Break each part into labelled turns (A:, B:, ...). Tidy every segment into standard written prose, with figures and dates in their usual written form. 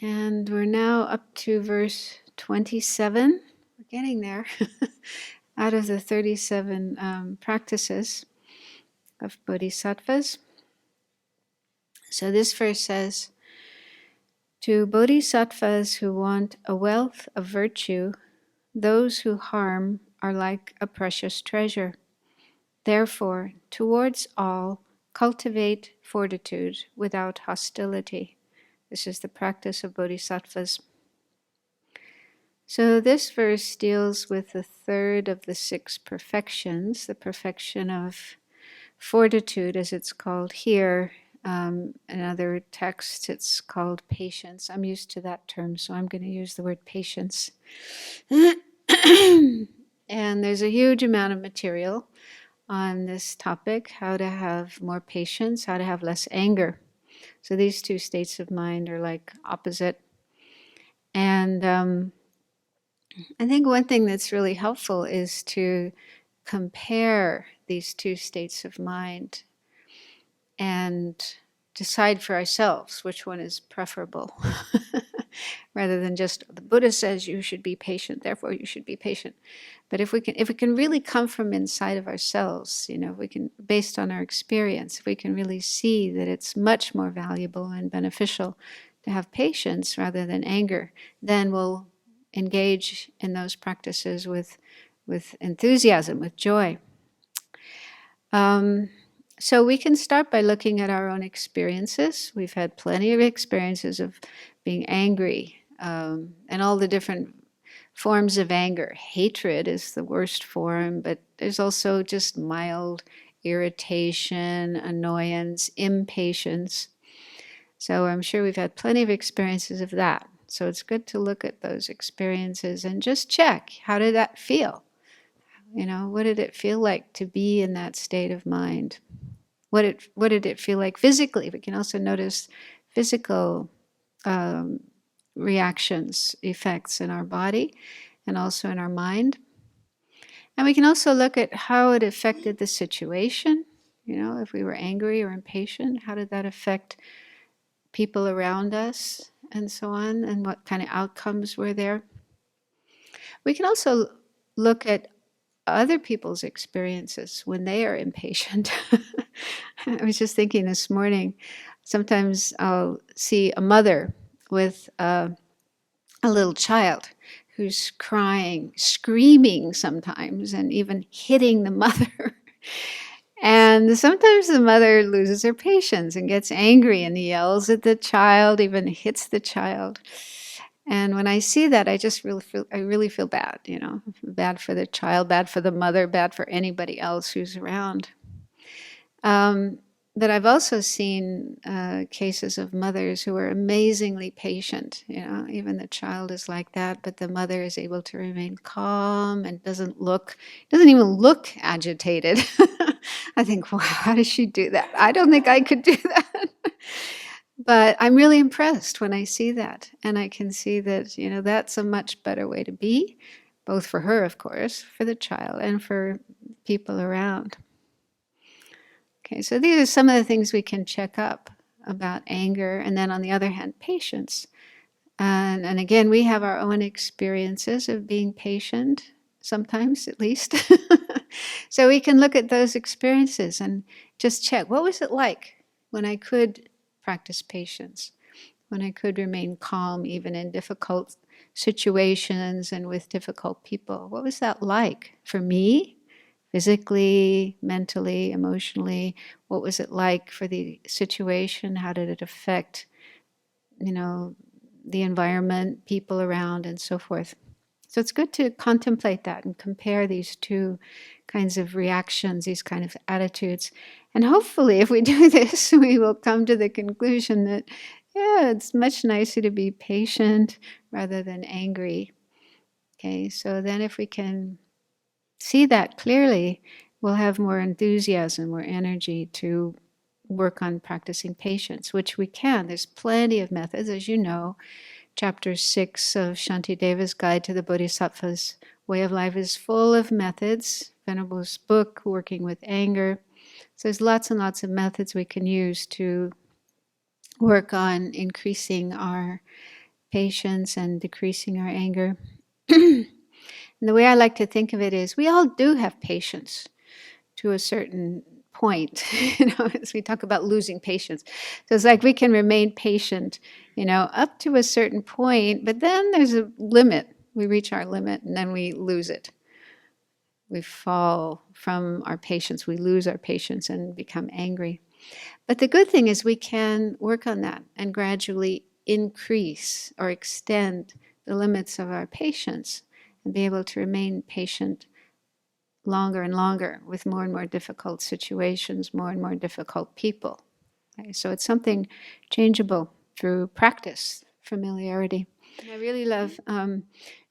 A: And we're now up to verse 27. We're getting there. Out of the 37 practices of bodhisattvas. So this verse says, to bodhisattvas who want a wealth of virtue, those who harm are like a precious treasure. Therefore, towards all, cultivate fortitude without hostility. This is the practice of bodhisattvas. So this verse deals with the third of the 6 perfections, the perfection of fortitude, as it's called here. In other texts, it's called patience. I'm used to that term, so I'm going to use the word patience. And there's a huge amount of material on this topic, how to have more patience, how to have less anger. So these 2 states of mind are like opposite. And I think one thing that's really helpful is to compare these 2 states of mind and decide for ourselves which one is preferable. Rather than just the Buddha says you should be patient, therefore you should be patient. But if we can really come from inside of ourselves, if we can, based on our experience, if we can really see that it's much more valuable and beneficial to have patience rather than anger, then we'll engage in those practices with enthusiasm, with joy. So we can start by looking at our own experiences. We've had plenty of experiences of being angry, and all the different forms of anger. Hatred is the worst form, but there's also just mild irritation, annoyance, impatience. So I'm sure we've had plenty of experiences of that. So it's good to look at those experiences and just check, how did that feel? What did it feel like to be in that state of mind? What did it feel like physically? We can also notice physical reactions, effects in our body and also in our mind. And we can also look at how it affected the situation. If we were angry or impatient, how did that affect people around us and so on, and what kind of outcomes were there? We can also look at other people's experiences when they are impatient. I was just thinking this morning, sometimes I'll see a mother with a little child who's crying, screaming sometimes, and even hitting the mother. And sometimes the mother loses her patience and gets angry and yells at the child, even hits the child. And when I see that, I really feel bad, bad for the child, bad for the mother, bad for anybody else who's around. But I've also seen cases of mothers who are amazingly patient. Even the child is like that, but the mother is able to remain calm and doesn't even look agitated. I think, wow, how does she do that? I don't think I could do that. But I'm really impressed when I see that. And I can see that, that's a much better way to be, both for her, of course, for the child, and for people around. Okay, so these are some of the things we can check up about anger. And then on the other hand, patience. And again, we have our own experiences of being patient, sometimes at least. So we can look at those experiences and just check, what was it like when I could practice patience, when I could remain calm even in difficult situations and with difficult people? What was that like for me? Physically, mentally, emotionally, what was it like for the situation? How did it affect, the environment, people around, and so forth? So it's good to contemplate that and compare these 2 kinds of reactions, these kind of attitudes. And hopefully, if we do this, we will come to the conclusion that, yeah, it's much nicer to be patient rather than angry. Okay, so then if we can see that clearly, we'll have more enthusiasm, more energy to work on practicing patience, which we can. There's plenty of methods, as you know. Chapter 6 of Shantideva's Guide to the Bodhisattva's Way of Life is full of methods. Venable's book, Working with Anger. So there's lots and lots of methods we can use to work on increasing our patience and decreasing our anger. And the way I like to think of it is we all do have patience to a certain point, as we talk about losing patience. So it's like we can remain patient, up to a certain point, but then there's a limit. We reach our limit and then we lose it. We fall from our patience, we lose our patience and become angry. But the good thing is we can work on that and gradually increase or extend the limits of our patience and be able to remain patient longer and longer with more and more difficult situations, more and more difficult people. Okay? So it's something changeable through practice, familiarity. And I really love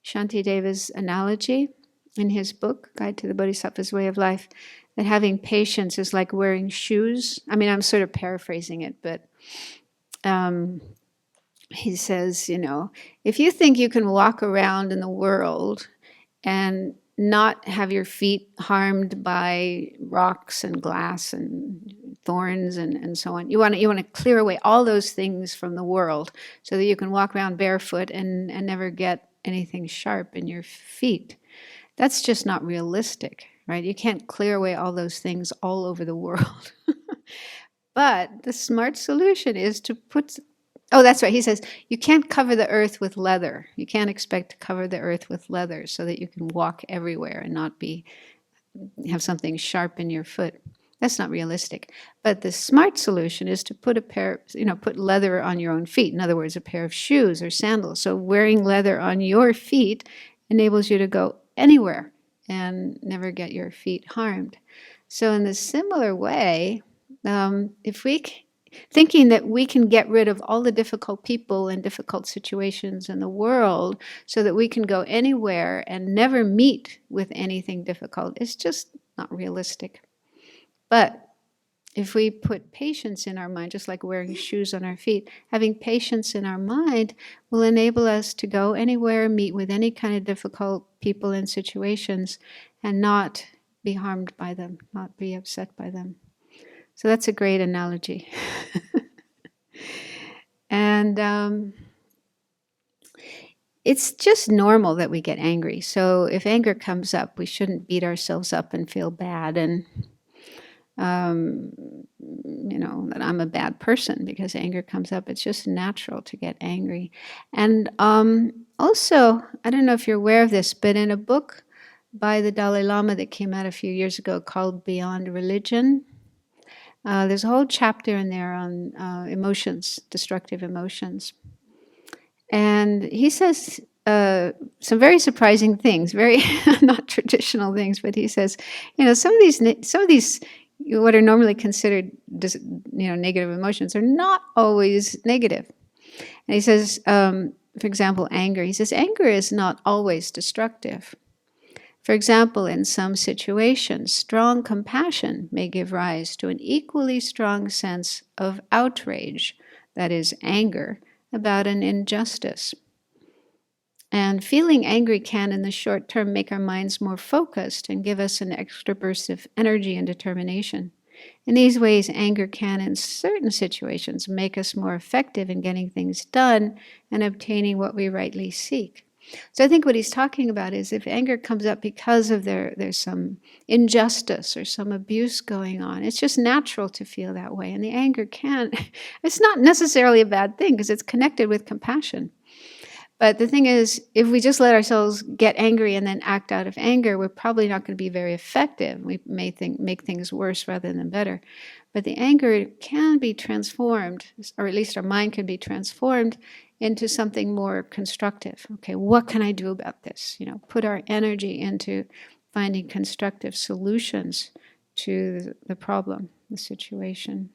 A: Shantideva's analogy in his book, Guide to the Bodhisattva's Way of Life, that having patience is like wearing shoes. I mean, I'm sort of paraphrasing it, but he says, if you think you can walk around in the world and not have your feet harmed by rocks and glass and thorns and so on. You want to clear away all those things from the world so that you can walk around barefoot and never get anything sharp in your feet. That's just not realistic, right? You can't clear away all those things all over the world. But the smart solution is to put... Oh, that's right. He says, you can't cover the earth with leather. You can't expect to cover the earth with leather so that you can walk everywhere and not have something sharp in your foot. That's not realistic. But the smart solution is to put put leather on your own feet. In other words, a pair of shoes or sandals. So wearing leather on your feet enables you to go anywhere and never get your feet harmed. So in a similar way, if we... thinking that we can get rid of all the difficult people and difficult situations in the world so that we can go anywhere and never meet with anything difficult is just not realistic. But if we put patience in our mind, just like wearing shoes on our feet, having patience in our mind will enable us to go anywhere, meet with any kind of difficult people and situations, and not be harmed by them, not be upset by them. So that's a great analogy. And it's just normal that we get angry. So if anger comes up, we shouldn't beat ourselves up and feel bad and, that I'm a bad person because anger comes up. It's just natural to get angry. And also, I don't know if you're aware of this, but in a book by the Dalai Lama that came out a few years ago called Beyond Religion, there's a whole chapter in there on emotions, destructive emotions. And he says some very surprising things, very not traditional things, but he says, some of these what are normally considered negative emotions are not always negative. And he says, for example, anger. He says, anger is not always destructive. For example, in some situations, strong compassion may give rise to an equally strong sense of outrage, that is, anger, about an injustice. And feeling angry can, in the short term, make our minds more focused and give us an extra burst of energy and determination. In these ways, anger can, in certain situations, make us more effective in getting things done and obtaining what we rightly seek. So I think what he's talking about is if anger comes up because of there's some injustice or some abuse going on, it's just natural to feel that way. And the anger it's not necessarily a bad thing because it's connected with compassion. But the thing is, if we just let ourselves get angry and then act out of anger, we're probably not going to be very effective. We may make things worse rather than better. But the anger can be transformed, or at least our mind can be transformed into something more constructive. Okay, what can I do about this? Put our energy into finding constructive solutions to the problem, the situation.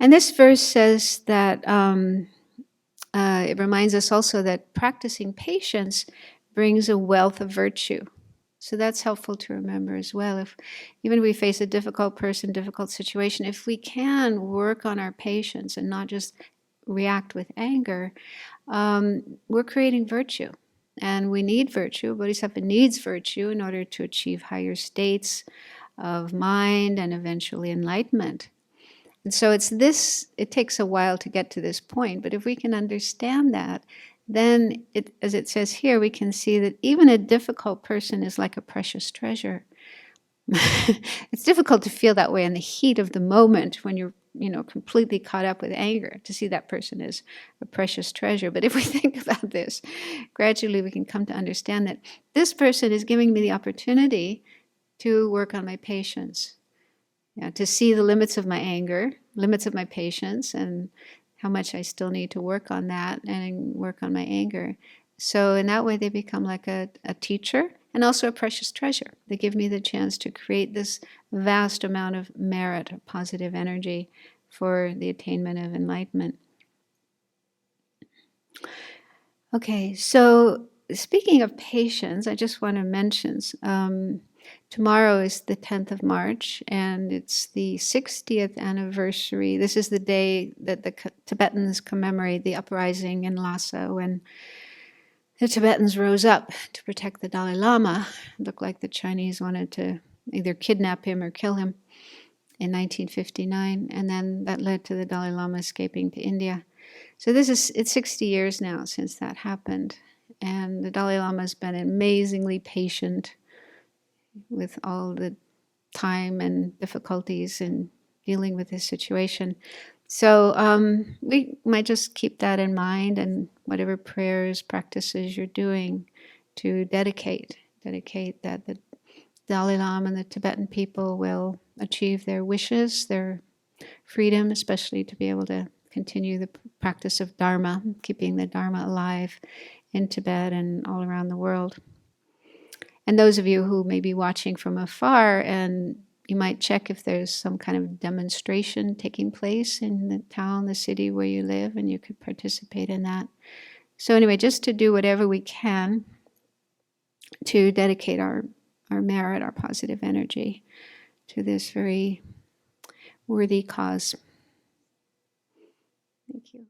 A: And this verse says that it reminds us also that practicing patience brings a wealth of virtue. So that's helpful to remember as well. Even if we face a difficult person, difficult situation, if we can work on our patience and not just react with anger, we're creating virtue. And we need virtue. Bodhisattva needs virtue in order to achieve higher states of mind and eventually enlightenment. And so it's this, it takes a while to get to this point, but if we can understand that, then it, as it says here, we can see that even a difficult person is like a precious treasure. It's difficult to feel that way in the heat of the moment when you're, completely caught up with anger, to see that person as a precious treasure. But if we think about this, gradually we can come to understand that this person is giving me the opportunity to work on my patience, to see the limits of my anger, limits of my patience, and how much I still need to work on that and work on my anger. So in that way, they become like a teacher and also a precious treasure. They give me the chance to create this vast amount of merit, of positive energy for the attainment of enlightenment. Okay, so speaking of patience, I just want to mention tomorrow is the 10th of March, and it's the 60th anniversary. This is the day that the Tibetans commemorate the uprising in Lhasa when the Tibetans rose up to protect the Dalai Lama. It looked like the Chinese wanted to either kidnap him or kill him in 1959, and then that led to the Dalai Lama escaping to India. So it's 60 years now since that happened, and the Dalai Lama has been amazingly patient with all the time and difficulties in dealing with this situation. So we might just keep that in mind, and whatever prayers, practices you're doing, to dedicate that the Dalai Lama and the Tibetan people will achieve their wishes, their freedom, especially to be able to continue the practice of Dharma, keeping the Dharma alive in Tibet and all around the world. And those of you who may be watching from afar, and you might check if there's some kind of demonstration taking place in the town, the city where you live, and you could participate in that. So anyway, just to do whatever we can to dedicate our merit, our positive energy to this very worthy cause. Thank you.